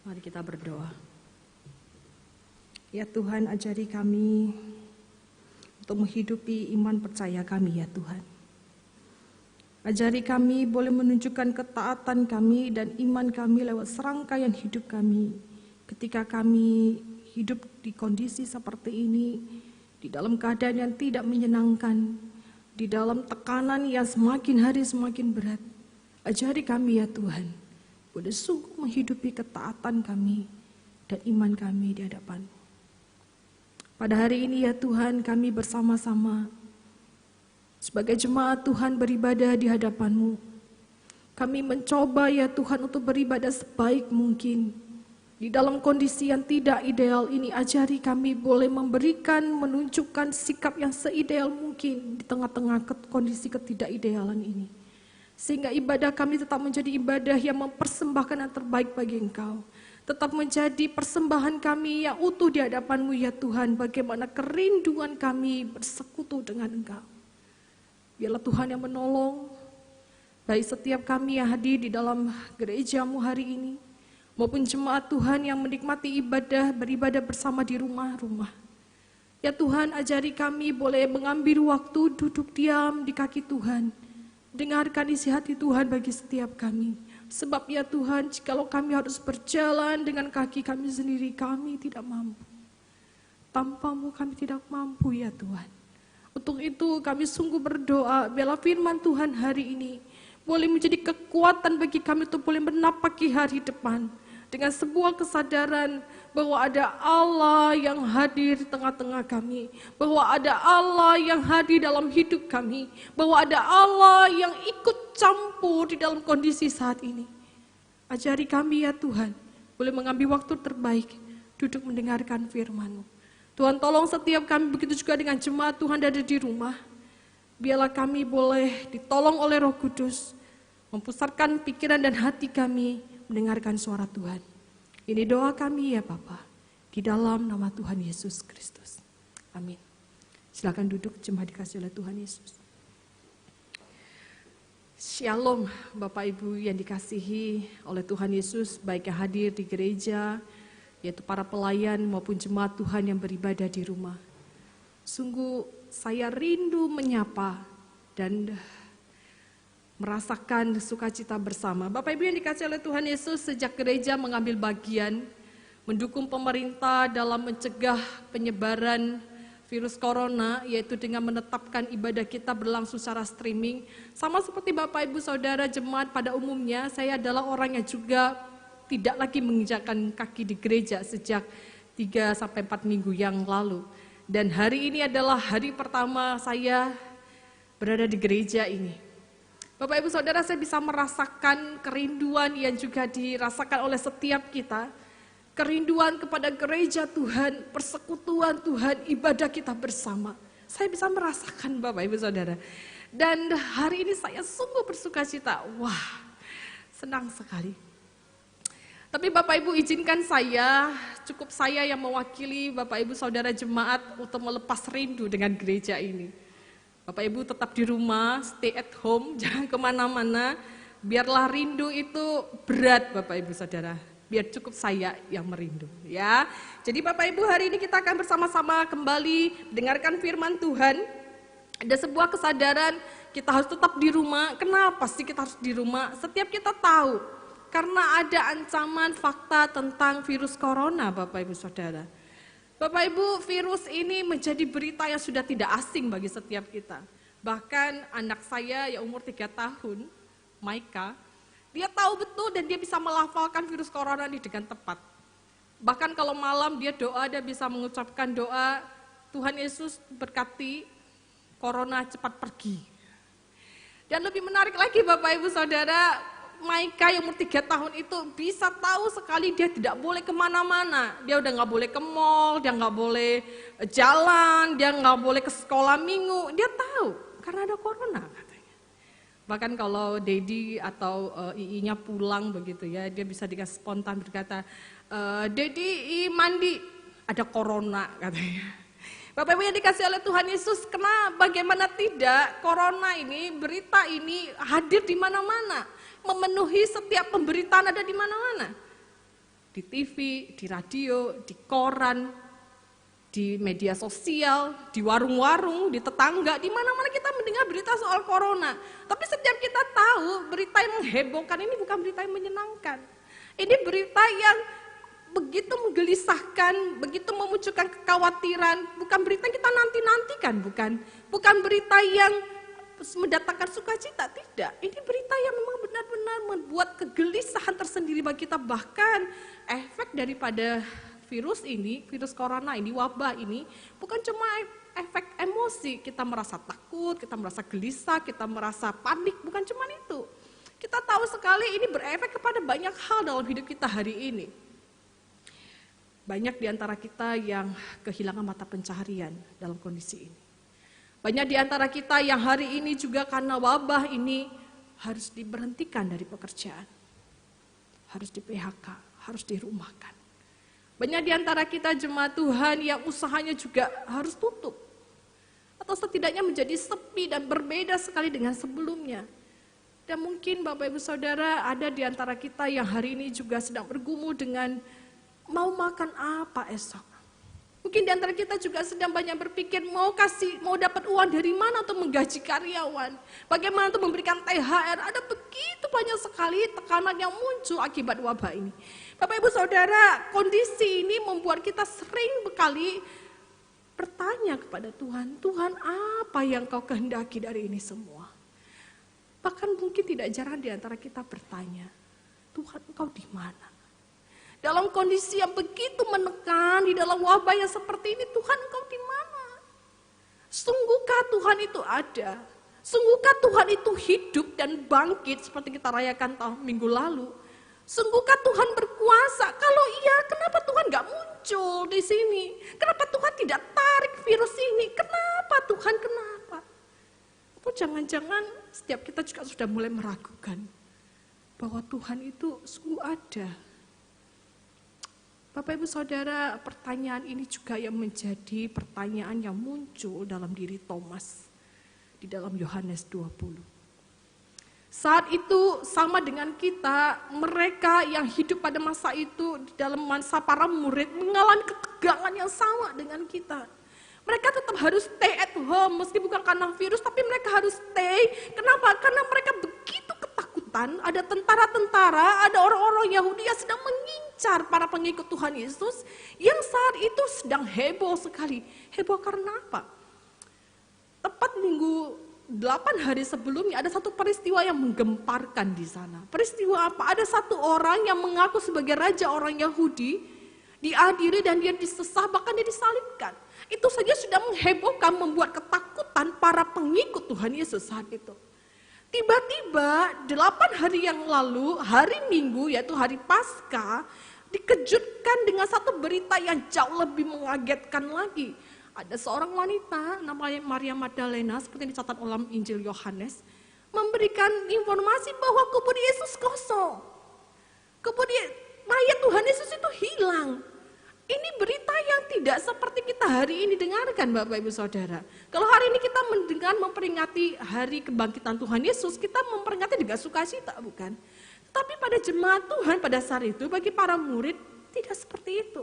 Mari kita berdoa. Ya Tuhan, ajari kami untuk menghidupi iman percaya kami ya Tuhan. Ajari kami boleh menunjukkan ketaatan kami dan iman kami lewat serangkaian hidup kami. Ketika kami hidup di kondisi seperti ini, di dalam keadaan yang tidak menyenangkan, di dalam tekanan yang semakin hari semakin berat. Ajari kami ya Tuhan, boleh sungguh menghidupi ketaatan kami dan iman kami di hadapan-Mu. Pada hari ini ya Tuhan, kami bersama-sama sebagai jemaat Tuhan beribadah di hadapan-Mu. Kami mencoba ya Tuhan untuk beribadah sebaik mungkin. Di dalam kondisi yang tidak ideal ini, ajari kami boleh memberikan, menunjukkan sikap yang seideal mungkin di tengah-tengah kondisi ketidakidealan ini. Sehingga ibadah kami tetap menjadi ibadah yang mempersembahkan yang terbaik bagi Engkau. Tetap menjadi persembahan kami yang utuh di hadapan-Mu ya Tuhan. Bagaimana kerinduan kami bersekutu dengan Engkau. Biarlah Tuhan yang menolong, baik setiap kami yang hadir di dalam gereja-Mu hari ini, maupun jemaat Tuhan yang menikmati ibadah, beribadah bersama di rumah-rumah. Ya Tuhan, ajari kami boleh mengambil waktu duduk diam di kaki Tuhan. Dengarkan isi hati Tuhan bagi setiap kami. Sebab ya Tuhan, jikalau kami harus berjalan dengan kaki kami sendiri, kami tidak mampu. Tanpa-Mu kami tidak mampu ya Tuhan. Untuk itu kami sungguh berdoa, biarlah firman Tuhan hari ini boleh menjadi kekuatan bagi kami untuk boleh menapaki hari depan. Dengan sebuah kesadaran bahwa ada Allah yang hadir di tengah-tengah kami. Bahwa ada Allah yang hadir dalam hidup kami. Bahwa ada Allah yang ikut campur di dalam kondisi saat ini. Ajari kami ya Tuhan, boleh mengambil waktu terbaik duduk mendengarkan firman-Mu. Tuhan tolong setiap kami, begitu juga dengan jemaat Tuhan ada di rumah. Biarlah kami boleh ditolong oleh Roh Kudus, mempusatkan pikiran dan hati kami mendengarkan suara Tuhan. Ini doa kami ya Bapa, di dalam nama Tuhan Yesus Kristus. Amin. Silakan duduk, jemaat dikasih oleh Tuhan Yesus. Shalom Bapak Ibu yang dikasihi oleh Tuhan Yesus, baik yang hadir di gereja, yaitu para pelayan maupun jemaat Tuhan yang beribadah di rumah. Sungguh saya rindu menyapa dan merasakan sukacita bersama. Bapak Ibu yang dikasihi oleh Tuhan Yesus, sejak gereja mengambil bagian mendukung pemerintah dalam mencegah penyebaran virus corona, yaitu dengan menetapkan ibadah kita berlangsung secara streaming. Sama seperti Bapak Ibu Saudara jemaat pada umumnya, saya adalah orang yang juga tidak lagi menginjakkan kaki di gereja sejak 3-4 minggu yang lalu. Dan hari ini adalah hari pertama saya berada di gereja ini. Bapak Ibu Saudara, saya bisa merasakan kerinduan yang juga dirasakan oleh setiap kita. Kerinduan kepada gereja Tuhan, persekutuan Tuhan, ibadah kita bersama. Saya bisa merasakan Bapak Ibu Saudara. Dan hari ini saya sungguh bersukacita. Wah, senang sekali. Tapi Bapak Ibu izinkan saya, cukup saya yang mewakili Bapak Ibu Saudara jemaat untuk melepas rindu dengan gereja ini. Bapak Ibu tetap di rumah, stay at home, jangan kemana-mana. Biarlah rindu itu berat Bapak Ibu Saudara, biar cukup saya yang merindu ya. Jadi Bapak Ibu, hari ini kita akan bersama-sama kembali mendengarkan firman Tuhan. Ada sebuah kesadaran kita harus tetap di rumah. Kenapa sih kita harus di rumah? Setiap kita tahu, karena ada ancaman fakta tentang virus corona Bapak Ibu Saudara. Bapak Ibu, virus ini menjadi berita yang sudah tidak asing bagi setiap kita. Bahkan anak saya yang umur 3 tahun, Maika, dia tahu betul dan dia bisa melafalkan virus corona ini dengan tepat. Bahkan kalau malam dia doa, dia bisa mengucapkan doa, Tuhan Yesus berkati corona cepat pergi. Dan lebih menarik lagi Bapak Ibu Saudara, Maika yang umur 3 tahun itu bisa tahu sekali dia tidak boleh kemana-mana. Dia udah gak boleh ke mall, dia gak boleh jalan, dia gak boleh ke sekolah minggu. Dia tahu karena ada corona katanya. Bahkan kalau Dedi atau Ii-nya pulang begitu ya, dia bisa dikasih spontan berkata, Dedi mandi, ada corona katanya. Bapak Ibu yang dikasih oleh Tuhan Yesus, bagaimana tidak corona ini, berita ini hadir di mana-mana. Memenuhi setiap pemberitaan ada di mana-mana. di TV, di radio, di koran, di media sosial, di warung-warung, di tetangga, di mana-mana kita mendengar berita soal corona. Tapi setiap kita tahu berita yang menghebohkan ini bukan berita yang menyenangkan. Ini berita yang begitu menggelisahkan, begitu memunculkan kekhawatiran, bukan berita yang kita nanti-nantikan, bukan berita yang mendatangkan sukacita, tidak. Ini berita yang memang benar-benar membuat kegelisahan tersendiri bagi kita, bahkan efek daripada virus ini, virus corona ini, wabah ini, bukan cuma efek emosi, kita merasa takut, kita merasa gelisah, kita merasa panik, bukan cuma itu. Kita tahu sekali ini berefek kepada banyak hal dalam hidup kita hari ini. Banyak di antara kita yang kehilangan mata pencaharian dalam kondisi ini. Banyak di antara kita yang hari ini juga karena wabah ini harus diberhentikan dari pekerjaan. Harus di PHK, harus dirumahkan. Banyak di antara kita jemaat Tuhan yang usahanya juga harus tutup. Atau setidaknya menjadi sepi dan berbeda sekali dengan sebelumnya. Dan mungkin Bapak Ibu Saudara ada di antara kita yang hari ini juga sedang bergumul dengan mau makan apa esok. Mungkin di antara kita juga sedang banyak berpikir mau dapat uang dari mana untuk menggaji karyawan. Bagaimana untuk memberikan THR. Ada begitu banyak sekali tekanan yang muncul akibat wabah ini. Bapak Ibu Saudara, kondisi ini membuat kita sering sekali bertanya kepada Tuhan, Tuhan apa yang kau kehendaki dari ini semua? Bahkan mungkin tidak jarang di antara kita bertanya, Tuhan engkau di mana? Dalam kondisi yang begitu menekan, di dalam wabah yang seperti ini, Tuhan engkau di mana? Sungguhkah Tuhan itu ada? Sungguhkah Tuhan itu hidup dan bangkit seperti kita rayakan minggu lalu? Sungguhkah Tuhan berkuasa? Kalau iya, kenapa Tuhan gak muncul di sini? Kenapa Tuhan tidak tarik virus ini? Kenapa Tuhan, kenapa? Atau jangan-jangan setiap kita juga sudah mulai meragukan bahwa Tuhan itu sungguh ada. Bapak Ibu Saudara, pertanyaan ini juga yang menjadi pertanyaan yang muncul dalam diri Thomas di dalam Yohanes 20. Saat itu sama dengan kita, mereka yang hidup pada masa itu di dalam masa para murid mengalami ketegangan yang sama dengan kita. Mereka tetap harus stay at home, meski bukan karena virus, tapi mereka harus stay. Kenapa? Karena mereka begitu ketakutan, ada tentara-tentara, ada orang-orang Yahudi yang sedang mengincar para pengikut Tuhan Yesus, yang saat itu sedang heboh sekali. Heboh karena apa? Tepat minggu 8 hari sebelumnya ada satu peristiwa yang menggemparkan di sana. Peristiwa apa? Ada satu orang yang mengaku sebagai raja orang Yahudi, diadili dan dia disesah, bahkan dia disalibkan. Itu saja sudah menghebohkan, membuat ketakutan para pengikut Tuhan Yesus saat itu. Tiba-tiba 8 hari yang lalu, hari Minggu yaitu hari Paskah, dikejutkan dengan satu berita yang jauh lebih mengagetkan lagi. Ada seorang wanita namanya Maria Magdalena, seperti dicatat dalam Injil Yohanes, memberikan informasi bahwa kubur Yesus kosong. Kubur mayat Tuhan Yesus itu hilang. Ini berita yang tidak seperti kita hari ini dengarkan Bapak Ibu Saudara. Kalau hari ini kita mendengar memperingati hari kebangkitan Tuhan Yesus, kita memperingati dengan sukacita, bukan? Tapi pada jemaat Tuhan pada saat itu, bagi para murid, tidak seperti itu.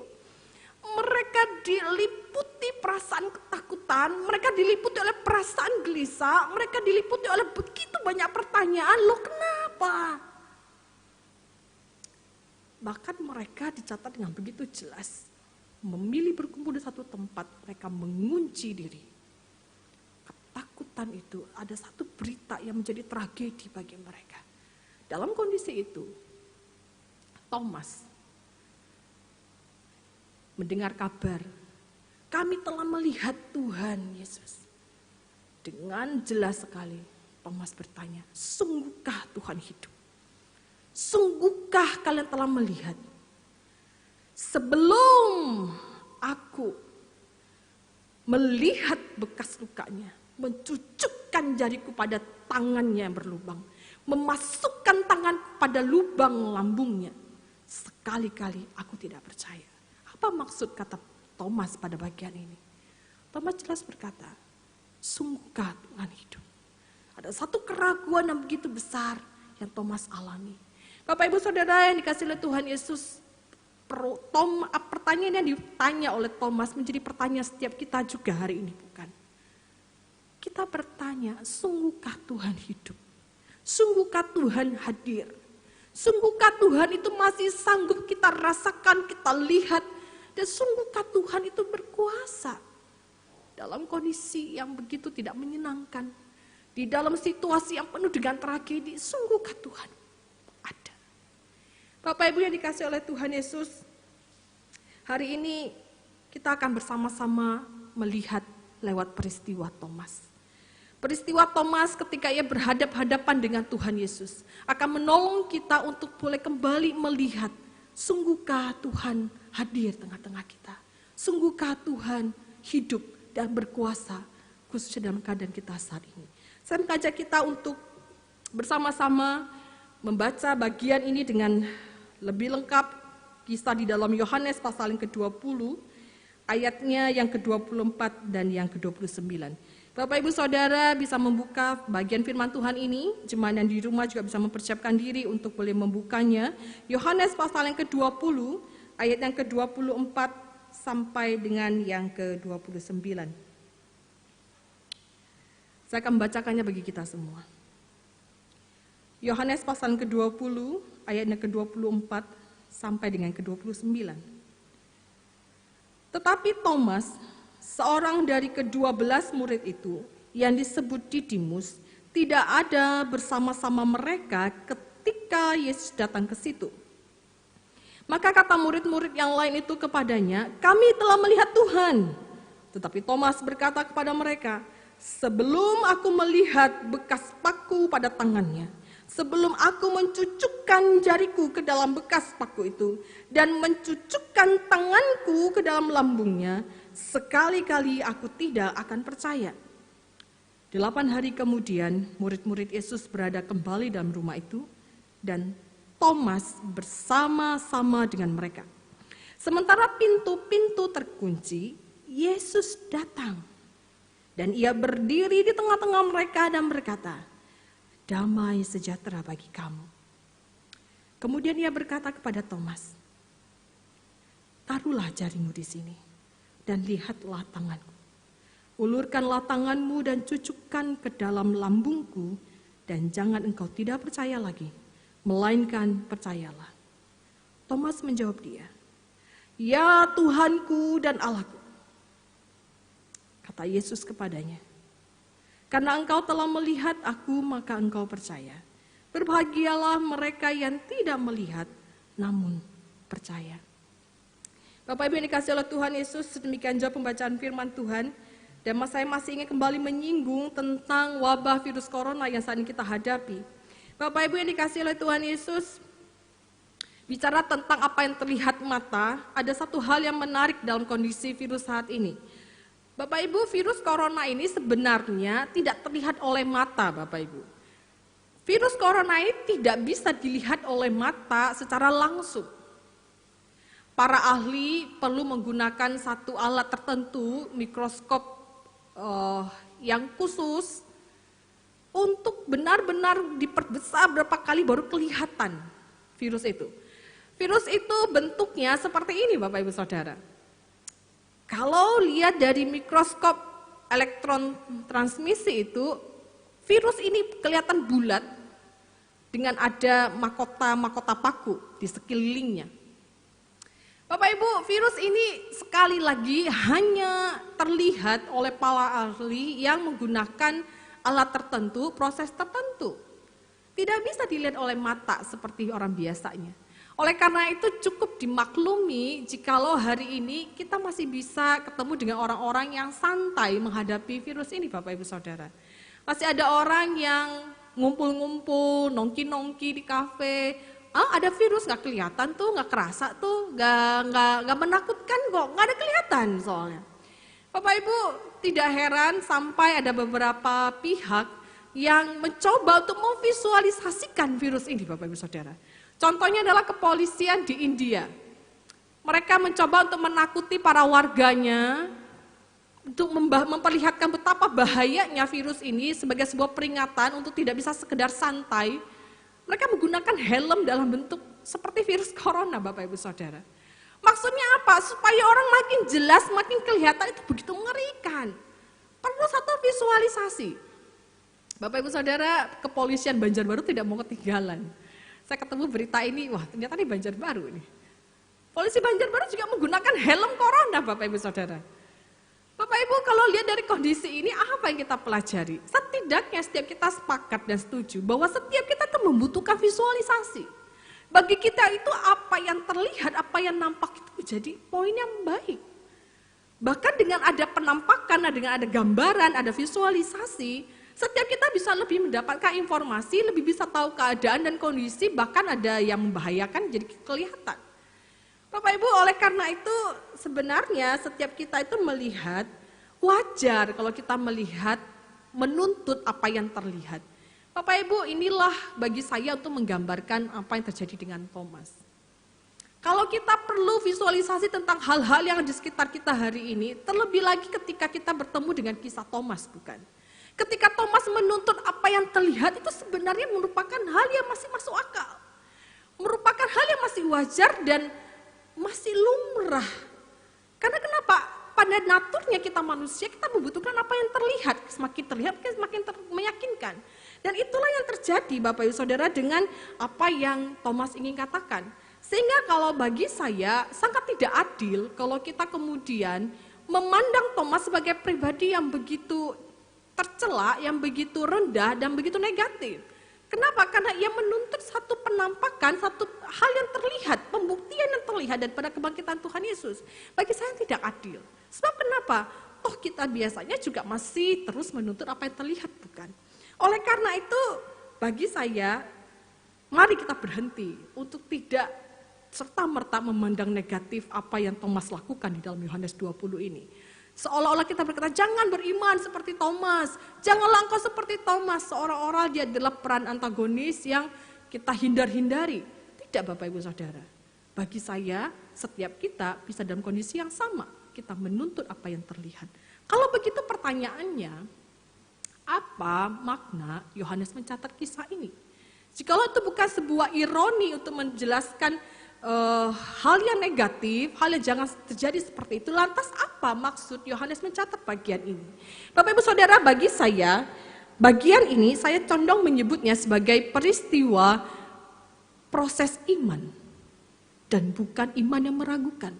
Mereka diliputi perasaan ketakutan, mereka diliputi oleh perasaan gelisah, mereka diliputi oleh begitu banyak pertanyaan, loh kenapa? Bahkan mereka dicatat dengan begitu jelas. Memilih berkumpul di satu tempat, mereka mengunci diri. Ketakutan itu ada satu berita yang menjadi tragedi bagi mereka. Dalam kondisi itu, Thomas mendengar kabar, kami telah melihat Tuhan Yesus. Dengan jelas sekali, Thomas bertanya, sungguhkah Tuhan hidup? Sungguhkah kalian telah melihat? Sebelum aku melihat bekas lukanya, mencucukkan jariku pada tangannya yang berlubang, memasukkan tangan pada lubang lambungnya, sekali-kali aku tidak percaya. Apa maksud kata Thomas pada bagian ini? Thomas jelas berkata, sungguhkah Tuhan hidup? Ada satu keraguan yang begitu besar yang Thomas alami. Bapak Ibu Saudara yang dikasihi oleh Tuhan Yesus, Pertanyaan yang ditanya oleh Thomas menjadi pertanyaan setiap kita juga hari ini, bukan? Kita bertanya, sungguhkah Tuhan hidup? Sungguhkah Tuhan hadir? Sungguhkah Tuhan itu masih sanggup kita rasakan, kita lihat? Dan sungguhkah Tuhan itu berkuasa? Dalam kondisi yang begitu tidak menyenangkan, di dalam situasi yang penuh dengan tragedi, sungguhkah Tuhan ada? Bapak Ibu yang dikasihi oleh Tuhan Yesus, hari ini kita akan bersama-sama melihat lewat peristiwa Thomas. Peristiwa Thomas ketika ia berhadap-hadapan dengan Tuhan Yesus akan menolong kita untuk boleh kembali melihat, sungguhkah Tuhan hadir tengah-tengah kita? Sungguhkah Tuhan hidup dan berkuasa khususnya dalam keadaan kita saat ini? Saya mengajak kita untuk bersama-sama membaca bagian ini dengan lebih lengkap, kisah di dalam Yohanes pasal yang ke-20, ayatnya yang ke-24 dan yang ke-29. Bapak Ibu Saudara bisa membuka bagian firman Tuhan ini, jemaat yang di rumah juga bisa mempersiapkan diri untuk boleh membukanya. Yohanes pasal yang ke-20, ayat yang ke-24 sampai dengan yang ke-29. Saya akan membacakannya bagi kita semua. Yohanes pasal ke-20, ayat yang ke-24 sampai dengan ke-29. Tetapi Thomas, seorang dari ke-12 murid itu, yang disebut Didimus, tidak ada bersama-sama mereka ketika Yesus datang ke situ. Maka kata murid-murid yang lain itu kepadanya, kami telah melihat Tuhan. Tetapi Thomas berkata kepada mereka, sebelum aku melihat bekas paku pada tangannya, sebelum aku mencucukkan jariku ke dalam bekas paku itu, dan mencucukkan tanganku ke dalam lambungnya, sekali-kali aku tidak akan percaya. 8 hari kemudian, murid-murid Yesus berada kembali dalam rumah itu, dan Thomas bersama-sama dengan mereka. Sementara pintu-pintu terkunci, Yesus datang. Dan ia berdiri di tengah-tengah mereka dan berkata, damai sejahtera bagi kamu. Kemudian ia berkata kepada Thomas, taruhlah jarimu di sini dan lihatlah tanganku. Ulurkanlah tanganmu dan cucukkan ke dalam lambungku, dan jangan engkau tidak percaya lagi, melainkan percayalah. Thomas menjawab dia, ya Tuhanku dan Allahku. Kata Yesus kepadanya, karena engkau telah melihat aku, maka engkau percaya. Berbahagialah mereka yang tidak melihat, namun percaya. Bapak Ibu yang dikasihi oleh Tuhan Yesus, sedemikian jauh pembacaan firman Tuhan. Dan saya masih ingin kembali menyinggung tentang wabah virus corona yang saat ini kita hadapi. Bapak Ibu yang dikasihi oleh Tuhan Yesus, bicara tentang apa yang terlihat mata, ada satu hal yang menarik dalam kondisi virus saat ini. Bapak Ibu, virus corona ini sebenarnya tidak terlihat oleh mata, Bapak Ibu. Virus corona ini tidak bisa dilihat oleh mata secara langsung. Para ahli perlu menggunakan satu alat tertentu, mikroskop yang khusus, untuk benar-benar diperbesar berapa kali baru kelihatan virus itu. Virus itu bentuknya seperti ini, Bapak Ibu Saudara. Kalau lihat dari mikroskop elektron transmisi itu, virus ini kelihatan bulat dengan ada mahkota paku di sekelilingnya. Bapak Ibu, virus ini sekali lagi hanya terlihat oleh para ahli yang menggunakan alat tertentu, proses tertentu. Tidak bisa dilihat oleh mata seperti orang biasanya. Oleh karena itu cukup dimaklumi jikalau hari ini kita masih bisa ketemu dengan orang-orang yang santai menghadapi virus ini, Bapak Ibu Saudara. Masih ada orang yang ngumpul-ngumpul, nongki-nongki di kafe. Ada virus nggak kelihatan tuh, nggak kerasa tuh, nggak menakutkan kok, nggak ada kelihatan soalnya. Bapak Ibu, tidak heran sampai ada beberapa pihak yang mencoba untuk memvisualisasikan virus ini, Bapak Ibu Saudara. Contohnya adalah kepolisian di India. Mereka mencoba untuk menakuti para warganya, untuk memperlihatkan betapa bahayanya virus ini sebagai sebuah peringatan untuk tidak bisa sekedar santai. Mereka menggunakan helm dalam bentuk seperti virus corona, Bapak Ibu Saudara. Maksudnya apa? Supaya orang makin jelas, makin kelihatan, itu begitu mengerikan. Perlu satu visualisasi. Bapak Ibu Saudara, kepolisian Banjarbaru tidak mau ketinggalan. Saya ketemu berita ini, wah ternyata ini Banjarbaru ini. Polisi Banjarbaru juga menggunakan helm corona, Bapak Ibu Saudara. Bapak Ibu, kalau lihat dari kondisi ini, apa yang kita pelajari? Setidaknya setiap kita sepakat dan setuju bahwa setiap kita itu membutuhkan visualisasi. Bagi kita itu apa yang terlihat, apa yang nampak itu menjadi poin yang baik. Bahkan dengan ada penampakan, dengan ada gambaran, ada visualisasi, setiap kita bisa lebih mendapatkan informasi, lebih bisa tahu keadaan dan kondisi, bahkan ada yang membahayakan jadi kelihatan. Bapak Ibu, oleh karena itu sebenarnya setiap kita itu melihat, wajar kalau kita melihat, menuntut apa yang terlihat. Bapak Ibu, inilah bagi saya untuk menggambarkan apa yang terjadi dengan Thomas. Kalau kita perlu visualisasi tentang hal-hal yang di sekitar kita hari ini, terlebih lagi ketika kita bertemu dengan kisah Thomas, bukan? Ketika Thomas menuntut apa yang terlihat, itu sebenarnya merupakan hal yang masih masuk akal. Merupakan hal yang masih wajar dan masih lumrah. Karena kenapa? Pada naturnya kita manusia, kita membutuhkan apa yang terlihat. Semakin terlihat, semakin meyakinkan. Dan itulah yang terjadi Bapak Ibu Saudara dengan apa yang Thomas ingin katakan. Sehingga kalau bagi saya sangat tidak adil kalau kita kemudian memandang Thomas sebagai pribadi yang begitu tercela, yang begitu rendah dan begitu negatif. Kenapa? Karena ia menuntut satu penampakan, satu hal yang terlihat, pembuktian yang terlihat daripada kebangkitan Tuhan Yesus. Bagi saya tidak adil. Sebab kenapa? Toh kita biasanya juga masih terus menuntut apa yang terlihat, bukan? Oleh karena itu, bagi saya, mari kita berhenti untuk tidak serta-merta memandang negatif apa yang Thomas lakukan di dalam Yohanes 20 ini. Seolah-olah kita berkata, jangan beriman seperti Thomas, janganlah engkau seperti Thomas, seolah-olah dia adalah peran antagonis yang kita hindar-hindari. Tidak Bapak Ibu Saudara, bagi saya setiap kita bisa dalam kondisi yang sama, kita menuntut apa yang terlihat. Kalau begitu pertanyaannya, apa makna Yohanes mencatat kisah ini? Jikalau itu bukan sebuah ironi untuk menjelaskan hal yang negatif, hal yang jangan terjadi seperti itu, lantas apa maksud Yohanes mencatat bagian ini? Bapak Ibu Saudara, bagi saya, bagian ini saya condong menyebutnya sebagai peristiwa proses iman dan bukan iman yang meragukan.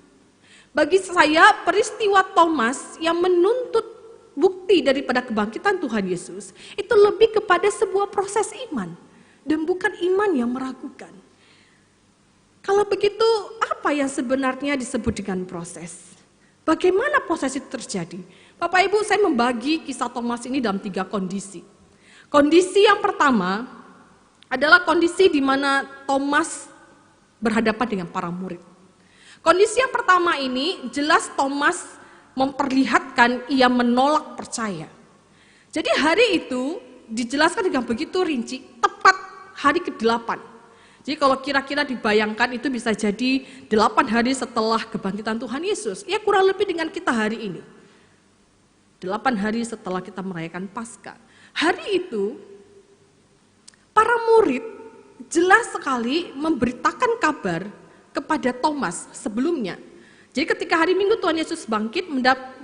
Bagi saya, peristiwa Thomas yang menuntut bukti daripada kebangkitan Tuhan Yesus, itu lebih kepada sebuah proses iman dan bukan iman yang meragukan. Kalau begitu, apa yang sebenarnya disebut dengan proses? Bagaimana proses itu terjadi? Bapak Ibu, saya membagi kisah Thomas ini dalam 3 kondisi. Kondisi yang pertama adalah kondisi di mana Thomas berhadapan dengan para murid. Kondisi yang pertama ini jelas Thomas memperlihatkan ia menolak percaya. Jadi hari itu dijelaskan dengan begitu rinci, tepat hari ke-8. Jadi kalau kira-kira dibayangkan itu bisa jadi 8 hari setelah kebangkitan Tuhan Yesus. Ya kurang lebih dengan kita hari ini. 8 hari setelah kita merayakan Paskah. Hari itu para murid jelas sekali memberitakan kabar kepada Thomas sebelumnya. Jadi ketika hari Minggu Tuhan Yesus bangkit,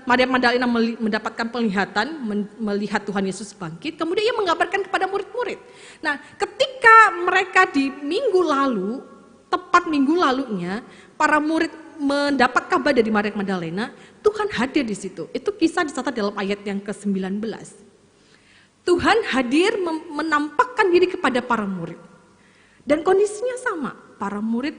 Maria Magdalena mendapatkan penglihatan, melihat Tuhan Yesus bangkit, kemudian ia mengabarkan kepada murid-murid. Nah, ketika mereka di minggu lalu, tepat minggu lalunya, para murid mendapat kabar dari Maria Magdalena, Tuhan hadir di situ. Itu kisah dicatat dalam ayat yang ke-19. Tuhan hadir menampakkan diri kepada para murid. Dan kondisinya sama, para murid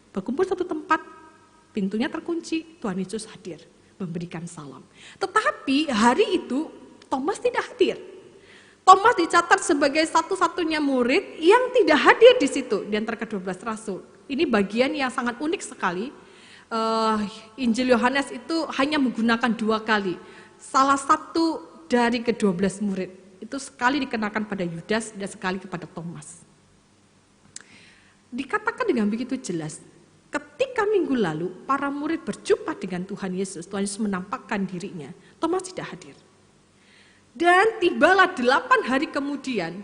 berkumpul satu tempat, pintunya terkunci, Tuhan Yesus hadir memberikan salam. Tetapi hari itu Thomas tidak hadir. Thomas dicatat sebagai satu-satunya murid yang tidak hadir di situ di antara ke-12 rasul. Ini bagian yang sangat unik sekali. Injil Yohanes itu hanya menggunakan 2 kali. Salah satu dari ke-12 murid. Itu sekali dikenakan pada Yudas dan sekali kepada Thomas. Dikatakan dengan begitu jelas, ketika minggu lalu para murid berjumpa dengan Tuhan Yesus menampakkan dirinya, Thomas tidak hadir. Dan tibalah 8 hari kemudian,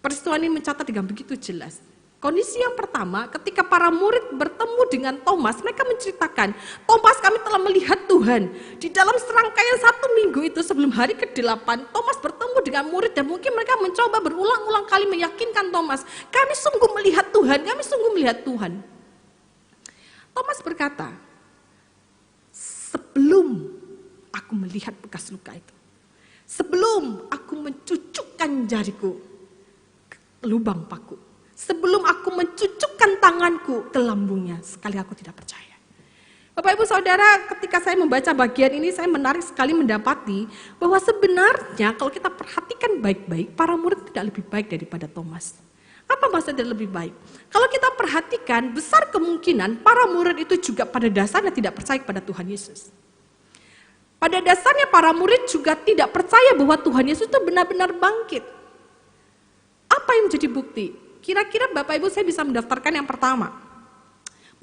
peristiwa ini mencatat dengan begitu jelas. Kondisi yang pertama, ketika para murid bertemu dengan Thomas, mereka menceritakan, Thomas, kami telah melihat Tuhan. Di dalam serangkaian 1 minggu itu sebelum hari ke-8, Thomas bertemu dengan murid dan mungkin mereka mencoba berulang-ulang kali meyakinkan Thomas, kami sungguh melihat Tuhan, kami sungguh melihat Tuhan. Thomas berkata, sebelum aku melihat bekas luka itu, sebelum aku mencucukkan jariku ke lubang paku, sebelum aku mencucukkan tanganku ke lambungnya, sekali aku tidak percaya. Bapak Ibu Saudara, ketika saya membaca bagian ini, saya menarik sekali mendapati bahwa sebenarnya kalau kita perhatikan baik-baik, para murid tidak lebih baik daripada Thomas. Apa maksudnya lebih baik? Kalau kita perhatikan, besar kemungkinan para murid itu juga pada dasarnya tidak percaya kepada Tuhan Yesus. Pada dasarnya para murid juga tidak percaya bahwa Tuhan Yesus itu benar-benar bangkit. Apa yang menjadi bukti? Kira-kira Bapak Ibu saya bisa mendaftarkan yang pertama.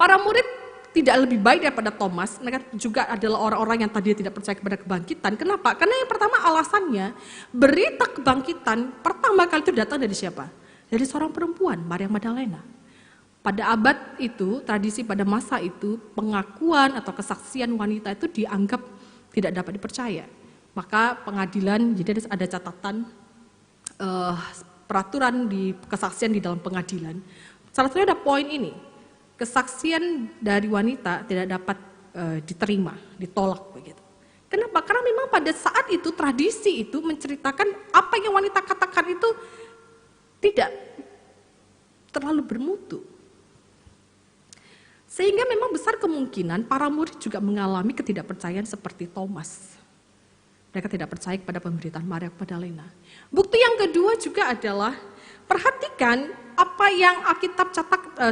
Para murid tidak lebih baik daripada Thomas, mereka juga adalah orang-orang yang tadinya tidak percaya kepada kebangkitan. Kenapa? Karena yang pertama alasannya, berita kebangkitan pertama kali itu datang dari siapa? Dari seorang perempuan, Maria Magdalena. Pada abad itu, tradisi pada masa itu, pengakuan atau kesaksian wanita itu dianggap tidak dapat dipercaya. Maka pengadilan, jadi ada catatan peraturan di kesaksian di dalam pengadilan. Salah satunya ada poin ini, kesaksian dari wanita tidak dapat diterima, ditolak begitu. Kenapa? Karena memang pada saat itu tradisi itu menceritakan apa yang wanita katakan itu tidak terlalu bermutu. Sehingga memang besar kemungkinan para murid juga mengalami ketidakpercayaan seperti Thomas. Mereka tidak percaya kepada pemberitaan Maria Magdalena. Bukti yang kedua juga adalah, perhatikan apa yang Alkitab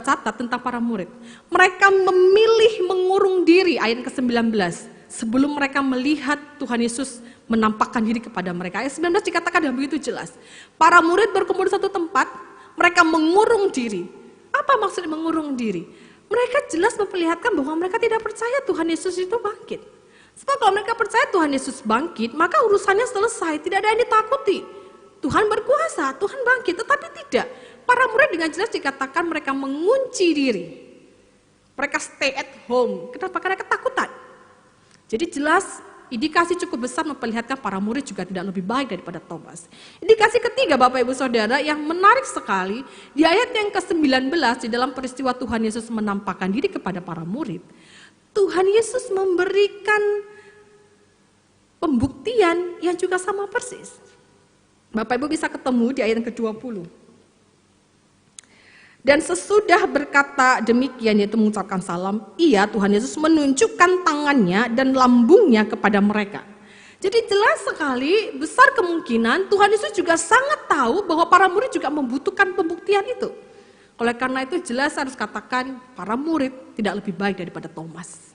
catat tentang para murid. Mereka memilih mengurung diri, ayat ke-19, sebelum mereka melihat Tuhan Yesus menampakkan diri kepada mereka. Ayat 19 dikatakan dan begitu jelas. Para murid berkumpul di satu tempat, mereka mengurung diri. Apa maksudnya mengurung diri? Mereka jelas memperlihatkan bahwa mereka tidak percaya Tuhan Yesus itu bangkit. Sebab kalau mereka percaya Tuhan Yesus bangkit, maka urusannya selesai, tidak ada yang ditakuti. Tuhan berkuasa, Tuhan bangkit, tetapi tidak. Para murid dengan jelas dikatakan mereka mengunci diri. Mereka stay at home. Kenapa? Karena ketakutan. Jadi jelas indikasi cukup besar memperlihatkan para murid juga tidak lebih baik daripada Thomas. Indikasi ketiga Bapak Ibu Saudara yang menarik sekali, di ayat yang ke-19 di dalam peristiwa Tuhan Yesus menampakkan diri kepada para murid, Tuhan Yesus memberikan pembuktian yang juga sama persis. Bapak Ibu bisa ketemu di ayat yang ke-20. Dan sesudah berkata demikian, yaitu mengucapkan salam, ia, Tuhan Yesus, menunjukkan tangannya dan lambungnya kepada mereka. Jadi jelas sekali, besar kemungkinan Tuhan Yesus juga sangat tahu bahwa para murid juga membutuhkan pembuktian itu. Oleh karena itu jelas harus katakan para murid tidak lebih baik daripada Thomas.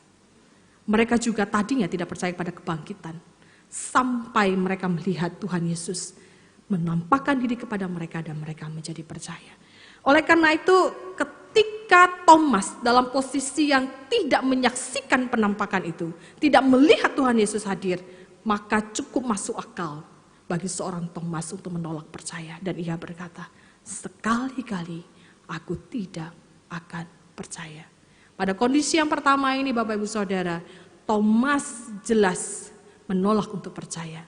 Mereka juga tadinya tidak percaya pada kebangkitan. Sampai mereka melihat Tuhan Yesus menampakkan diri kepada mereka dan mereka menjadi percaya. Oleh karena itu ketika Thomas dalam posisi yang tidak menyaksikan penampakan itu, tidak melihat Tuhan Yesus hadir, maka cukup masuk akal bagi seorang Thomas untuk menolak percaya. Dan ia berkata, sekali-kali aku tidak akan percaya. Pada kondisi yang pertama ini Bapak Ibu Saudara, Thomas jelas menolak untuk percaya.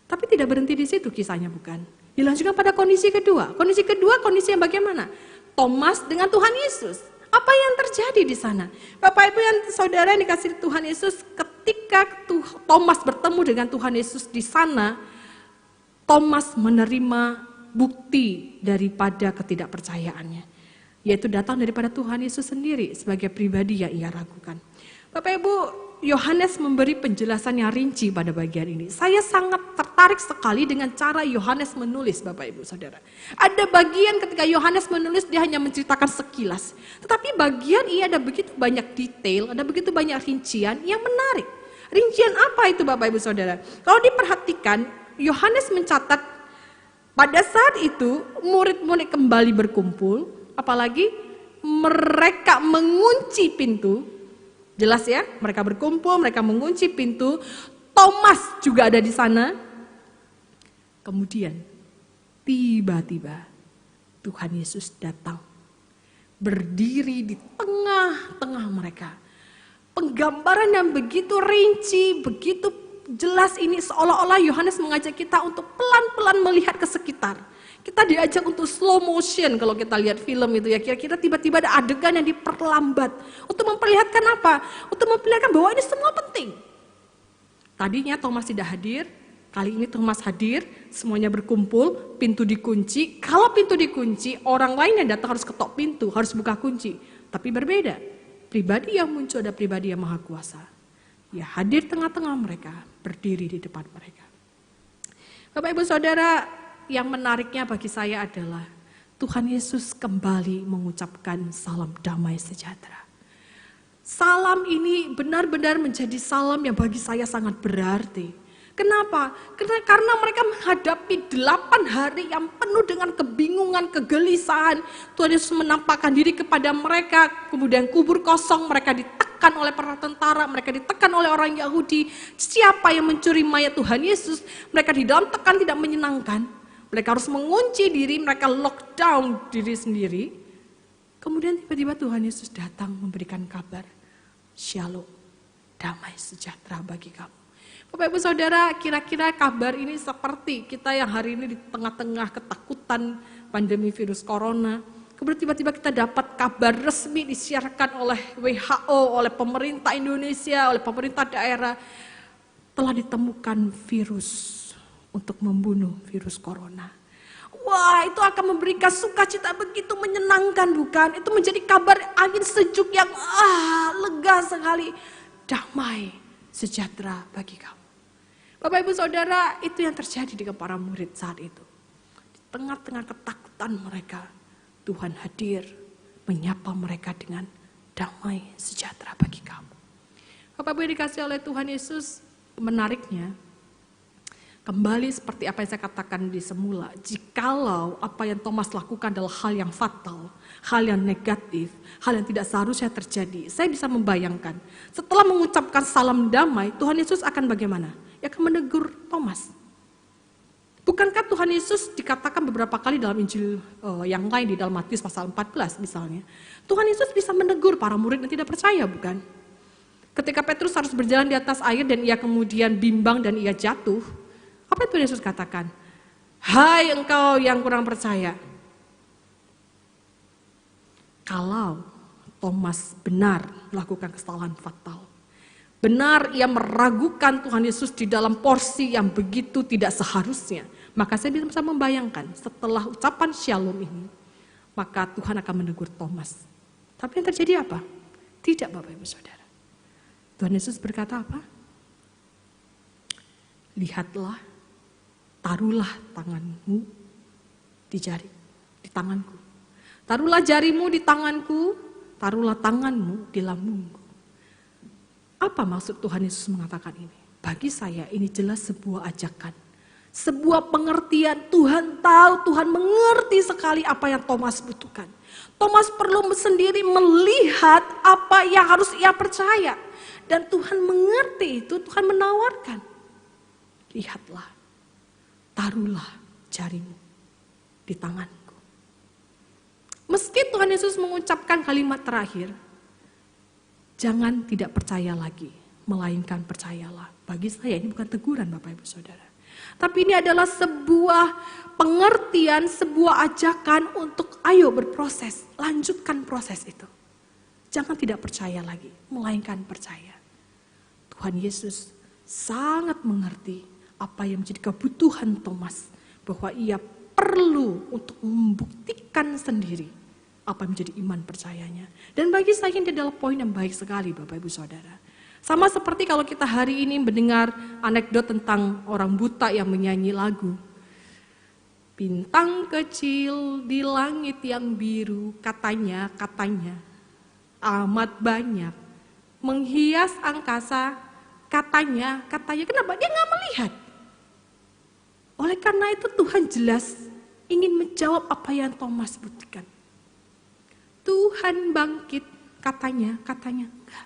Tapi tidak berhenti di situ kisahnya, bukan? Dilanjutkan pada kondisi kedua. Kondisi kedua, kondisi yang bagaimana? Thomas dengan Tuhan Yesus. Apa yang terjadi di sana? Bapak Ibu yang Saudara yang dikasihi Tuhan Yesus, ketika Thomas bertemu dengan Tuhan Yesus di sana, Thomas menerima bukti daripada ketidakpercayaannya, yaitu datang daripada Tuhan Yesus sendiri sebagai pribadi yang ia ragukan. Bapak Ibu, Yohanes memberi penjelasan yang rinci pada bagian ini. Saya sangat tertarik sekali dengan cara Yohanes menulis, Bapak Ibu Saudara. Ada bagian ketika Yohanes menulis dia hanya menceritakan sekilas, tetapi bagian ini ada begitu banyak detail, ada begitu banyak rincian yang menarik. Rincian apa itu Bapak Ibu Saudara? Kalau diperhatikan, Yohanes mencatat pada saat itu murid-murid kembali berkumpul, apalagi mereka mengunci pintu. Jelas ya, mereka berkumpul, mereka mengunci pintu. Thomas juga ada di sana. Kemudian tiba-tiba Tuhan Yesus datang. berdiri di tengah-tengah mereka. Penggambaran yang begitu rinci, begitu jelas ini seolah-olah Yohanes mengajak kita untuk pelan-pelan melihat ke sekitar. Kita diajak untuk slow motion kalau kita lihat film itu ya. Kira-kira tiba-tiba ada adegan yang diperlambat. Untuk memperlihatkan apa? Untuk memperlihatkan bahwa ini semua penting. Tadinya Thomas tidak hadir, kali ini Thomas hadir, semuanya berkumpul, pintu dikunci. Kalau pintu dikunci, orang lain yang datang harus ketok pintu, harus buka kunci. Tapi berbeda. Pribadi yang muncul ada pribadi yang maha kuasa. Ya hadir tengah-tengah mereka, berdiri di depan mereka. Bapak Ibu Saudara, yang menariknya bagi saya adalah Tuhan Yesus kembali mengucapkan salam damai sejahtera. Salam ini benar-benar menjadi salam yang bagi saya sangat berarti. Kenapa? Karena mereka menghadapi 8 hari yang penuh dengan kebingungan, kegelisahan. Tuhan Yesus menampakkan diri kepada mereka, kemudian kubur kosong, mereka ditekan oleh para tentara, mereka ditekan oleh orang Yahudi. Siapa yang mencuri mayat Tuhan Yesus? Mereka di dalam tekan tidak menyenangkan. Mereka harus mengunci diri, mereka lockdown diri sendiri. Kemudian tiba-tiba Tuhan Yesus datang memberikan kabar, Shalom, damai sejahtera bagi kamu. Bapak Ibu Saudara, kira-kira kabar ini seperti kita yang hari ini di tengah-tengah ketakutan pandemi virus corona. Kemudian tiba-tiba kita dapat kabar resmi disiarkan oleh WHO, oleh pemerintah Indonesia, oleh pemerintah daerah. Telah ditemukan virus untuk membunuh virus corona. Wah, itu akan memberikan sukacita begitu menyenangkan, bukan? Itu menjadi kabar angin sejuk yang lega sekali. Damai sejahtera bagi kamu. Bapak Ibu Saudara, itu yang terjadi dengan para murid saat itu. Di tengah-tengah ketakutan mereka, Tuhan hadir menyapa mereka dengan damai sejahtera bagi kamu. Bapak Ibu yang dikasihi oleh Tuhan Yesus, menariknya, kembali seperti apa yang saya katakan di semula, jikalau apa yang Thomas lakukan adalah hal yang fatal, hal yang negatif, hal yang tidak seharusnya terjadi, saya bisa membayangkan, setelah mengucapkan salam damai, Tuhan Yesus akan bagaimana? Ya akan menegur Thomas. Bukankah Tuhan Yesus dikatakan beberapa kali dalam Injil yang lain di dalam Matius pasal 14 misalnya, Tuhan Yesus bisa menegur para murid yang tidak percaya, bukan? Ketika Petrus harus berjalan di atas air dan ia kemudian bimbang dan ia jatuh, apa yang Tuhan Yesus katakan? Hai engkau yang kurang percaya. Kalau Thomas benar melakukan kesalahan fatal, benar ia meragukan Tuhan Yesus di dalam porsi yang begitu tidak seharusnya, maka saya bisa membayangkan setelah ucapan shalom ini, maka Tuhan akan menegur Thomas. Tapi yang terjadi apa? Tidak, Bapak Ibu Saudara. Tuhan Yesus berkata apa? Lihatlah, taruhlah tanganmu di tanganku. Taruhlah jarimu di tanganku, taruhlah tanganmu di lambungku. Apa maksud Tuhan Yesus mengatakan ini? Bagi saya ini jelas sebuah ajakan. Sebuah pengertian, Tuhan tahu, Tuhan mengerti sekali apa yang Thomas butuhkan. Thomas perlu sendiri melihat apa yang harus ia percaya. Dan Tuhan mengerti itu, Tuhan menawarkan. Lihatlah, taruhlah jarimu di tanganku. Meski Tuhan Yesus mengucapkan kalimat terakhir, jangan tidak percaya lagi, melainkan percayalah. Bagi saya ini bukan teguran Bapak Ibu Saudara. Tapi ini adalah sebuah pengertian, sebuah ajakan untuk ayo berproses, lanjutkan proses itu. Jangan tidak percaya lagi, melainkan percaya. Tuhan Yesus sangat mengerti apa yang menjadi kebutuhan Thomas, bahwa ia perlu untuk membuktikan sendiri apa yang menjadi iman percayanya. Dan bagi saya ini adalah poin yang baik sekali Bapak Ibu Saudara. Sama seperti kalau kita hari ini mendengar anekdot tentang orang buta yang menyanyi lagu. Bintang kecil di langit yang biru, katanya amat banyak. Menghias angkasa, katanya, kenapa? Dia nggak melihat. Oleh karena itu Tuhan jelas ingin menjawab apa yang Thomas butuhkan. Tuhan bangkit, katanya enggak.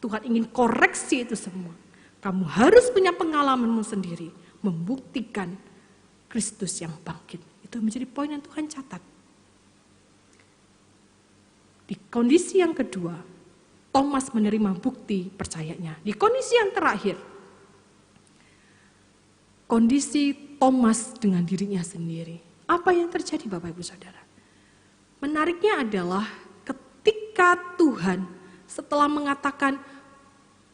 Tuhan ingin koreksi itu semua. Kamu harus punya pengalamanmu sendiri, membuktikan Kristus yang bangkit. Itu menjadi poin yang Tuhan catat. Di kondisi yang kedua, Thomas menerima bukti percayanya. Di kondisi yang terakhir, kondisi Thomas dengan dirinya sendiri. Apa yang terjadi Bapak Ibu Saudara? Menariknya adalah ketika Tuhan setelah mengatakan,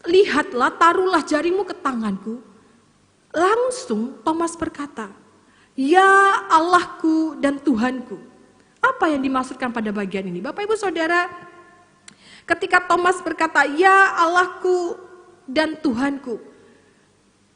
lihatlah, taruhlah jarimu ke tanganku, langsung Thomas berkata, ya Allahku dan Tuhanku. Apa yang dimaksudkan pada bagian ini? Bapak Ibu Saudara, ketika Thomas berkata, ya Allahku dan Tuhanku,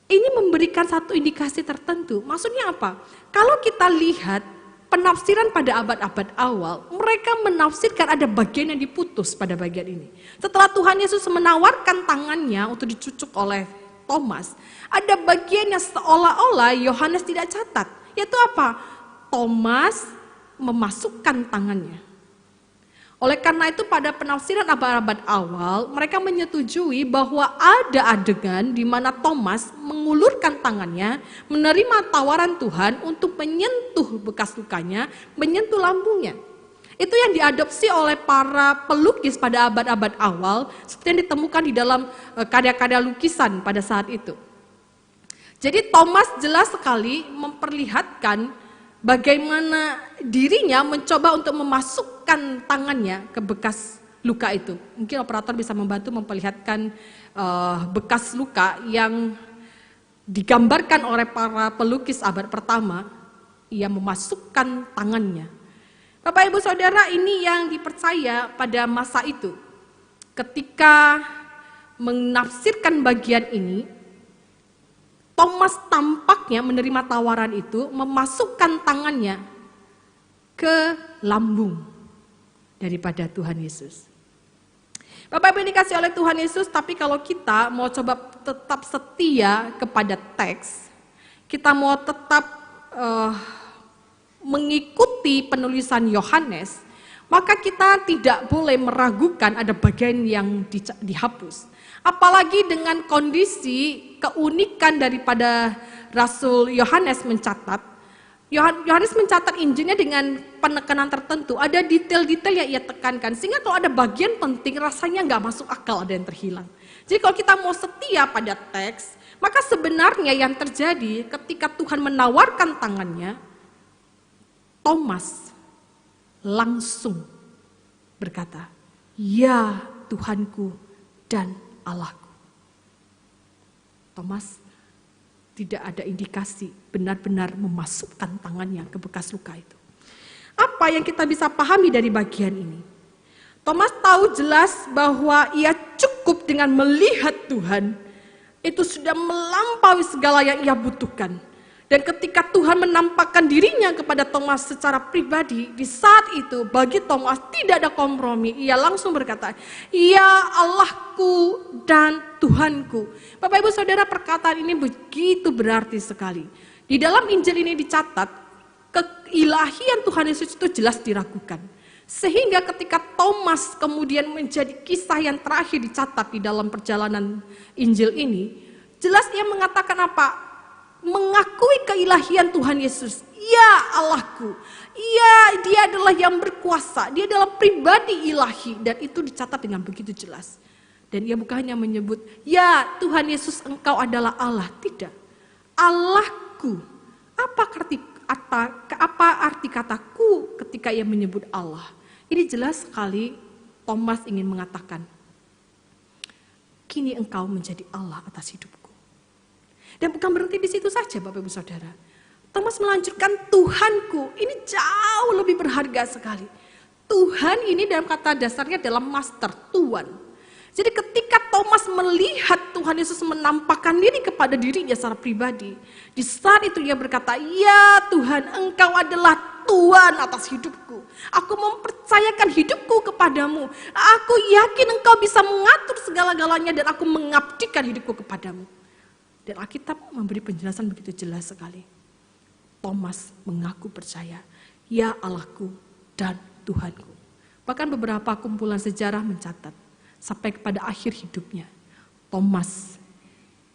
ini memberikan satu indikasi tertentu. Maksudnya apa? Kalau kita lihat penafsiran pada abad-abad awal, mereka menafsirkan ada bagian yang diputus pada bagian ini. Setelah Tuhan Yesus menawarkan tangannya untuk dicucuk oleh Thomas, ada bagian yang seolah-olah Yohanes tidak catat. Yaitu apa? Thomas memasukkan tangannya. Oleh karena itu pada penafsiran abad-abad awal, mereka menyetujui bahwa ada adegan di mana Thomas mengulurkan tangannya, menerima tawaran Tuhan untuk menyentuh bekas lukanya, menyentuh lambungnya. Itu yang diadopsi oleh para pelukis pada abad-abad awal, seperti yang ditemukan di dalam karya-karya lukisan pada saat itu. Jadi Thomas jelas sekali memperlihatkan bagaimana dirinya mencoba untuk memasukkan tangannya ke bekas luka itu. Mungkin operator bisa membantu memperlihatkan bekas luka yang digambarkan oleh para pelukis abad pertama. Ia memasukkan tangannya. Bapak Ibu Saudara, ini yang dipercaya pada masa itu. Ketika menafsirkan bagian ini, Thomas tampaknya menerima tawaran itu, memasukkan tangannya ke lambung daripada Tuhan Yesus. Bapak Ibu dikasih oleh Tuhan Yesus, tapi kalau kita mau coba tetap setia kepada teks, kita mau tetap mengikuti penulisan Yohanes, maka kita tidak boleh meragukan ada bagian yang dihapus. Apalagi dengan kondisi keunikan daripada Rasul Yohanes mencatat. Yohanes mencatat Injilnya dengan penekanan tertentu. Ada detail-detail yang ia tekankan. Sehingga kalau ada bagian penting rasanya nggak masuk akal, ada yang terhilang. Jadi kalau kita mau setia pada teks, maka sebenarnya yang terjadi ketika Tuhan menawarkan tangannya, Thomas langsung berkata, ya Tuhanku dan Allahku. Thomas tidak ada indikasi benar-benar memasukkan tangannya ke bekas luka itu. Apa yang kita bisa pahami dari bagian ini? Thomas tahu jelas bahwa ia cukup dengan melihat Tuhan, itu sudah melampaui segala yang ia butuhkan. Dan ketika Tuhan menampakkan dirinya kepada Thomas secara pribadi, di saat itu bagi Thomas tidak ada kompromi. Ia langsung berkata, ya Allahku dan Tuhanku. Bapak Ibu Saudara, perkataan ini begitu berarti sekali. Di dalam Injil ini dicatat, keilahian Tuhan Yesus itu jelas diragukan. Sehingga ketika Thomas kemudian menjadi kisah yang terakhir dicatat di dalam perjalanan Injil ini, jelas ia mengatakan apa? Mengakui keilahian Tuhan Yesus. Ya Allahku, ya dia adalah yang berkuasa, dia adalah pribadi ilahi, dan itu dicatat dengan begitu jelas. Dan ia bukan hanya menyebut, ya Tuhan Yesus engkau adalah Allah, tidak. Allahku, apa arti kataku ketika ia menyebut Allah? Ini jelas sekali Thomas ingin mengatakan, kini engkau menjadi Allah atas hidupku. Dan bukan berhenti di situ saja Bapak Ibu Saudara. Thomas melanjutkan Tuhanku, ini jauh lebih berharga sekali. Tuhan ini dalam kata dasarnya adalah master, Tuhan. Jadi ketika Thomas melihat Tuhan Yesus menampakkan diri kepada dirinya secara pribadi, di saat itu ia berkata, ya Tuhan engkau adalah Tuhan atas hidupku. Aku mempercayakan hidupku kepadamu. Aku yakin engkau bisa mengatur segala-galanya dan aku mengabdikan hidupku kepadamu. Dan Alkitab memberi penjelasan begitu jelas sekali. Thomas mengaku percaya, ya Allahku dan Tuhanku. Bahkan beberapa kumpulan sejarah mencatat, sampai kepada akhir hidupnya, Thomas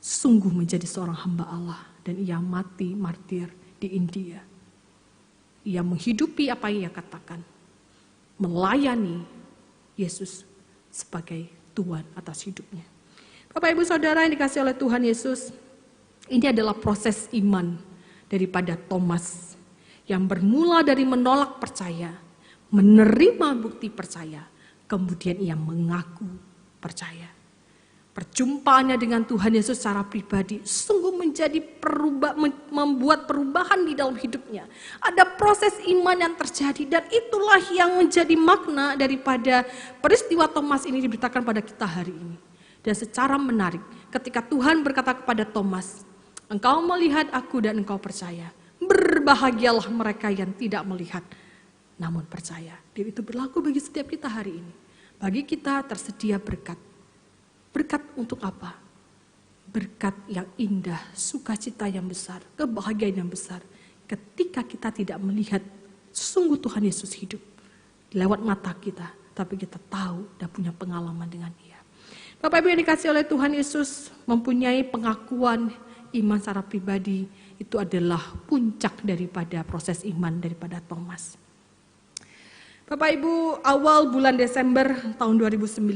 sungguh menjadi seorang hamba Allah. Dan ia mati martir di India. Ia menghidupi apa yang ia katakan. Melayani Yesus sebagai Tuhan atas hidupnya. Bapak Ibu Saudara yang dikasihi oleh Tuhan Yesus, ini adalah proses iman daripada Thomas yang bermula dari menolak percaya, menerima bukti percaya, kemudian ia mengaku percaya. Perjumpaannya dengan Tuhan Yesus secara pribadi sungguh membuat perubahan di dalam hidupnya. Ada proses iman yang terjadi dan itulah yang menjadi makna daripada peristiwa Thomas ini diberitakan pada kita hari ini. Dan secara menarik ketika Tuhan berkata kepada Thomas, engkau melihat aku dan engkau percaya. Berbahagialah mereka yang tidak melihat namun percaya. Dan itu berlaku bagi setiap kita hari ini. Bagi kita tersedia berkat. Berkat untuk apa? Berkat yang indah, sukacita yang besar, kebahagiaan yang besar. Ketika kita tidak melihat sungguh Tuhan Yesus hidup lewat mata kita, tapi kita tahu dan punya pengalaman dengan Dia. Bapak Ibu yang dikasihi oleh Tuhan Yesus, mempunyai pengakuan iman secara pribadi itu adalah puncak daripada proses iman daripada Thomas. Bapak Ibu, awal bulan Desember tahun 2019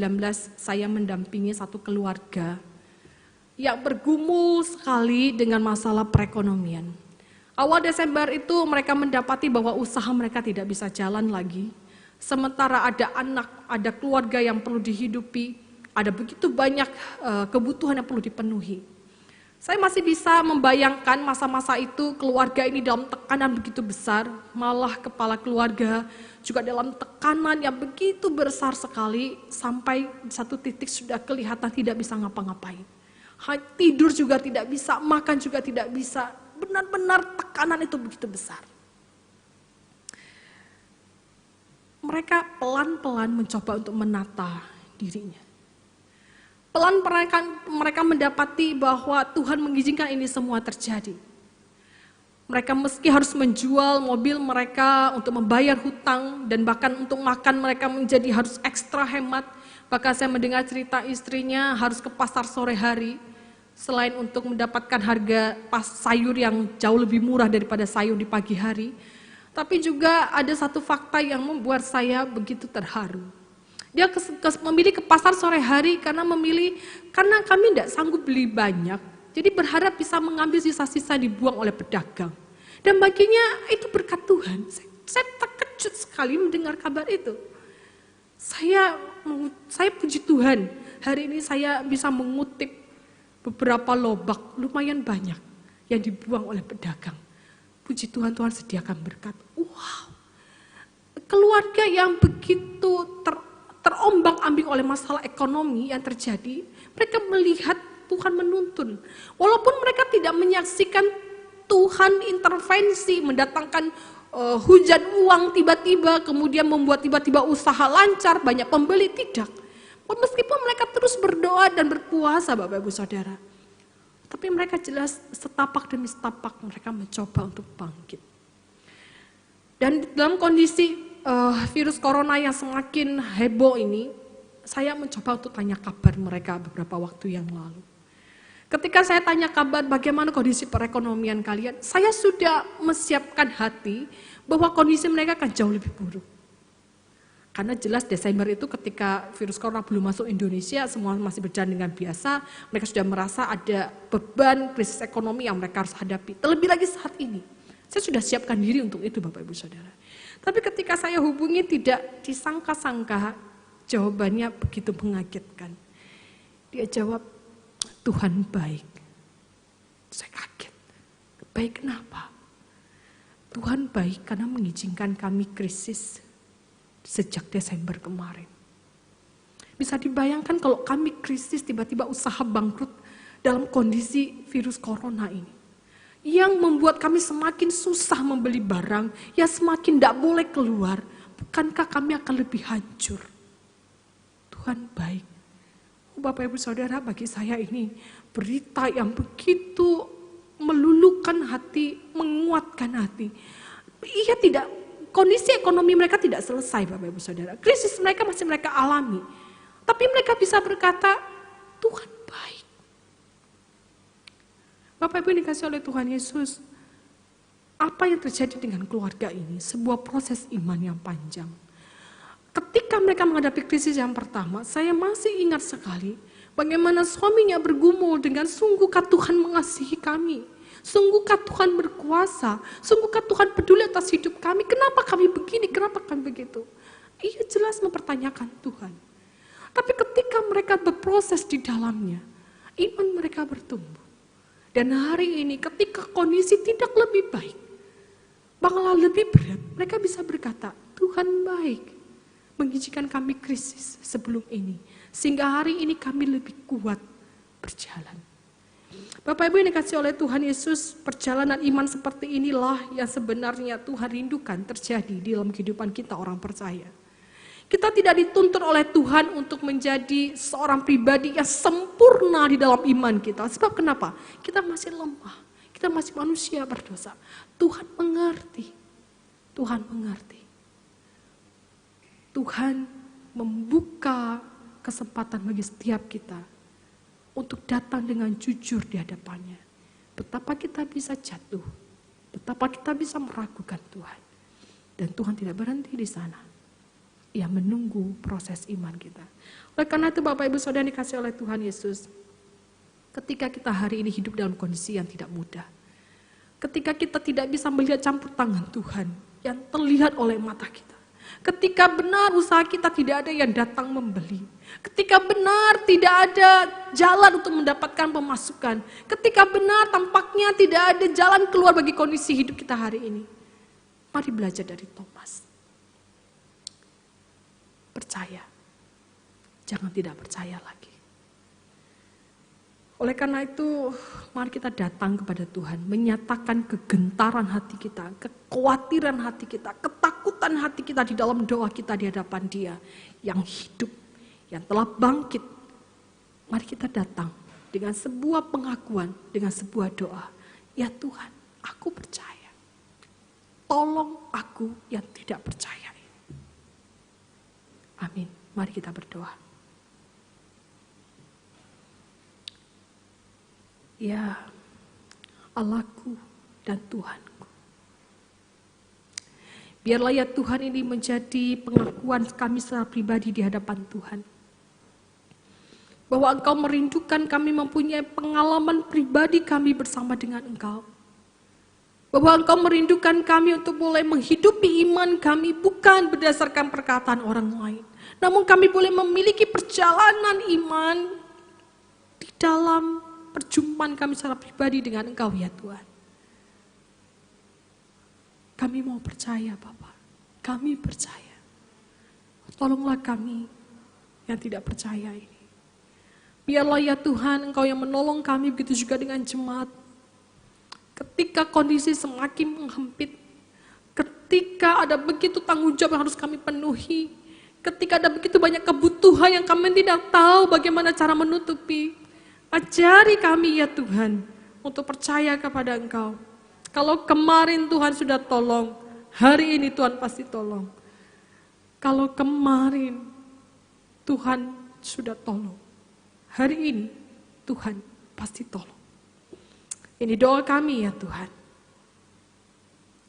saya mendampingi satu keluarga yang bergumul sekali dengan masalah perekonomian. Awal Desember itu mereka mendapati bahwa usaha mereka tidak bisa jalan lagi. Sementara ada anak, ada keluarga yang perlu dihidupi, ada begitu banyak kebutuhan yang perlu dipenuhi. Saya masih bisa membayangkan masa-masa itu keluarga ini dalam tekanan begitu besar, malah kepala keluarga juga dalam tekanan yang begitu besar sekali sampai satu titik sudah kelihatan tidak bisa ngapa-ngapain. Tidur juga tidak bisa, makan juga tidak bisa, benar-benar tekanan itu begitu besar. Mereka pelan-pelan mencoba untuk menata dirinya. Pelan mereka mendapati bahwa Tuhan mengizinkan ini semua terjadi. Mereka meski harus menjual mobil mereka untuk membayar hutang dan bahkan untuk makan mereka menjadi harus ekstra hemat. Bahkan saya mendengar cerita istrinya harus ke pasar sore hari selain untuk mendapatkan harga sayur yang jauh lebih murah daripada sayur di pagi hari. Tapi juga ada satu fakta yang membuat saya begitu terharu. Dia memilih ke pasar sore hari karena kami tidak sanggup beli banyak. Jadi berharap bisa mengambil sisa-sisa dibuang oleh pedagang. Dan baginya itu berkat Tuhan. Saya terkejut sekali mendengar kabar itu. Saya puji Tuhan, hari ini saya bisa mengutip beberapa lobak lumayan banyak yang dibuang oleh pedagang. Puji Tuhan, Tuhan sediakan berkat. Wow, keluarga yang begitu terombang-ambing oleh masalah ekonomi yang terjadi, mereka melihat Tuhan menuntun. Walaupun mereka tidak menyaksikan Tuhan intervensi, mendatangkan hujan uang tiba-tiba, kemudian membuat tiba-tiba usaha lancar, banyak pembeli, tidak. Meskipun mereka terus berdoa dan berpuasa, Bapak Ibu Saudara. Tapi mereka jelas setapak demi setapak mereka mencoba untuk bangkit. Dan dalam kondisi virus corona yang semakin heboh ini, saya mencoba untuk tanya kabar mereka beberapa waktu yang lalu. Ketika saya tanya kabar bagaimana kondisi perekonomian kalian, saya sudah menyiapkan hati bahwa kondisi mereka akan jauh lebih buruk. Karena jelas Desember itu ketika virus corona belum masuk Indonesia, semua masih berjalan dengan biasa, mereka sudah merasa ada beban krisis ekonomi yang mereka harus hadapi. Terlebih lagi saat ini, saya sudah siapkan diri untuk itu Bapak Ibu Saudara. Tapi ketika saya hubungi tidak disangka-sangka, jawabannya begitu mengagetkan. Dia jawab, Tuhan baik. Saya kaget. Baik kenapa? Tuhan baik karena mengizinkan kami krisis sejak Desember kemarin. Bisa dibayangkan kalau kami krisis tiba-tiba usaha bangkrut dalam kondisi virus corona ini. Yang membuat kami semakin susah membeli barang, yang semakin tidak boleh keluar, bukankah kami akan lebih hancur? Tuhan baik. Bapak Ibu Saudara, bagi saya ini berita yang begitu meluluhkan hati, menguatkan hati. Iya tidak, kondisi ekonomi mereka tidak selesai Bapak Ibu Saudara. Krisis mereka masih mereka alami. Tapi mereka bisa berkata, Tuhan baik. Bapak Ibu yang dikasihi oleh Tuhan Yesus, apa yang terjadi dengan keluarga ini? Sebuah proses iman yang panjang. Ketika mereka menghadapi krisis yang pertama, saya masih ingat sekali bagaimana suaminya bergumul dengan, sungguhkah Tuhan mengasihi kami? Sungguhkah Tuhan berkuasa? Sungguhkah Tuhan peduli atas hidup kami? Kenapa kami begini? Kenapa kami begitu? Ia jelas mempertanyakan Tuhan. Tapi ketika mereka berproses di dalamnya, iman mereka bertumbuh. Dan hari ini ketika kondisi tidak lebih baik, malah lebih berat, mereka bisa berkata, Tuhan baik, mengizinkan kami krisis sebelum ini, sehingga hari ini kami lebih kuat berjalan. Bapak Ibu yang dikasihi oleh Tuhan Yesus, perjalanan iman seperti inilah yang sebenarnya Tuhan rindukan terjadi di dalam kehidupan kita orang percaya. Kita tidak dituntut oleh Tuhan untuk menjadi seorang pribadi yang sempurna di dalam iman kita. Sebab kenapa? Kita masih lemah, kita masih manusia berdosa. Tuhan mengerti, Tuhan mengerti. Tuhan membuka kesempatan bagi setiap kita untuk datang dengan jujur di hadapannya. Betapa kita bisa jatuh, betapa kita bisa meragukan Tuhan. Dan Tuhan tidak berhenti di sana. Ia menunggu proses iman kita. Oleh karena itu Bapak Ibu Saudara yang dikasihi oleh Tuhan Yesus, ketika kita hari ini hidup dalam kondisi yang tidak mudah, ketika kita tidak bisa melihat campur tangan Tuhan yang terlihat oleh mata kita, ketika benar usaha kita tidak ada yang datang membeli, ketika benar tidak ada jalan untuk mendapatkan pemasukan, ketika benar tampaknya tidak ada jalan keluar bagi kondisi hidup kita hari ini, mari belajar dari Thomas. Percaya, jangan tidak percaya lagi. Oleh karena itu, mari kita datang kepada Tuhan, menyatakan kegentaran hati kita, kekhawatiran hati kita, ketakutan hati kita di dalam doa kita di hadapan Dia yang hidup, yang telah bangkit. Mari kita datang dengan sebuah pengakuan, dengan sebuah doa. Ya Tuhan, aku percaya. Tolong aku yang tidak percaya. Amin. Mari kita berdoa. Ya Allahku dan Tuhanku. Biarlah ya Tuhan ini menjadi pengakuan kami secara pribadi di hadapan Tuhan. Bahwa Engkau merindukan kami mempunyai pengalaman pribadi kami bersama dengan Engkau. Bahwa Engkau merindukan kami untuk mulai menghidupi iman kami bukan berdasarkan perkataan orang lain. Namun kami boleh memiliki perjalanan iman di dalam perjumpaan kami secara pribadi dengan Engkau ya Tuhan. Kami mau percaya Bapa, kami percaya. Tolonglah kami yang tidak percaya ini. Biarlah ya Tuhan Engkau yang menolong kami, begitu juga dengan jemaat. Ketika kondisi semakin menghempit, ketika ada begitu tanggung jawab yang harus kami penuhi, ketika ada begitu banyak kebutuhan yang kami tidak tahu bagaimana cara menutupi, ajari kami ya Tuhan untuk percaya kepada Engkau. Kalau kemarin Tuhan sudah tolong, hari ini Tuhan pasti tolong. Kalau kemarin Tuhan sudah tolong, hari ini Tuhan pasti tolong. Ini doa kami ya Tuhan.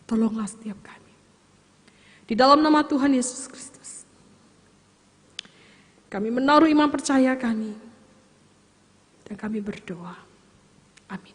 Tolonglah setiap kami. Di dalam nama Tuhan Yesus Kristus. Kami menaruh iman percaya kami. Dan kami berdoa. Amin.